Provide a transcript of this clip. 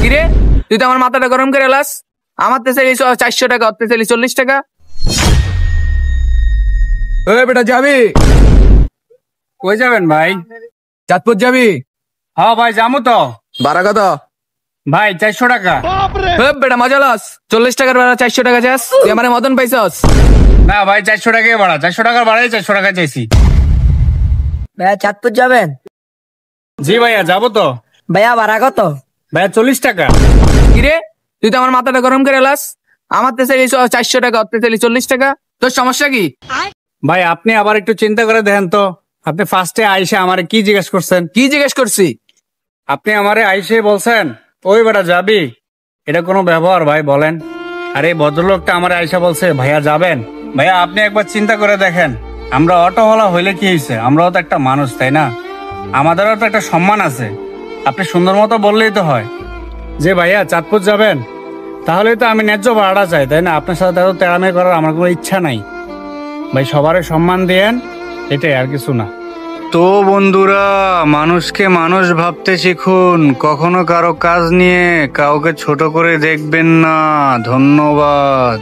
কিরে তুই তো আমার মাথাটা গরম করে এলাস। আমার তো চাইলি 400 টাকা, ওর তো চাইলি 40 টাকা। ওই বেটা যাবি? কই যাবেন ভাই? চাঁদপুর যাবি? হ্যাঁ ভাই যাবো তো। ভাড়া কত? ভাই 400 টাকা। বেটা মজা লস, 40 টাকার ভাড়া 400 টাকা চাস? তুই আমার মতন পাইছস? না ভাই 400 টাকাই ভাড়া, 400 টাকার ভাড়াই 400 টাকা চাইছি। ভাইয়া চাঁদপুর যাবেন? জি ভাইয়া যাবো তো। ভাইয়া ভাড়া কত? ভাইয়া 40 টাকা। কিরে তুই তো আমার মাথাটা গরম করে এলাস। আমার তো চাইলি 400 টাকা, ওর তো চাইলি 40 টাকা। তোর সমস্যা কি? ভাই আপনি আবার একটু চিন্তা করে দেখেন তো, আপনি ফার্স্টে আইসে আমারে কি জিজ্ঞেস করছেন? কি জিজ্ঞেস করছি? আপনি আমারে আইসে বলছেন ওই বেটা যাবি? এটা কোনো ব্যবহার ভাই বলেন? আর এই ভদ্রলোকটা আমার আইসা বলছে ভাইয়া যাবেন। ভাইয়া আপনি একবার চিন্তা করে দেখেন, আমরা অটোওয়ালা হইলে কি হয়েছে, আমরাও তো একটা মানুষ তাই না? আমাদেরও তো একটা সম্মান আছে। আপনি সুন্দর মতো বললেই তো হয় যে ভাইয়া চাঁদপুর যাবেন, তাহলেই তো আমি ন্যায্য ভাড়াটা চাই তাই না? আপনার সাথে এত তেড়ামি করার আমার কোনো ইচ্ছা নাই ভাই। সবারই সম্মান দিয়েন, এটাই আর কিছু না। তো বন্ধুরা, মানুষকে মানুষ ভাবতে শিখুন, কখনো কারো কাজ নিয়ে কাউকে ছোট করে দেখবেন না। ধন্যবাদ।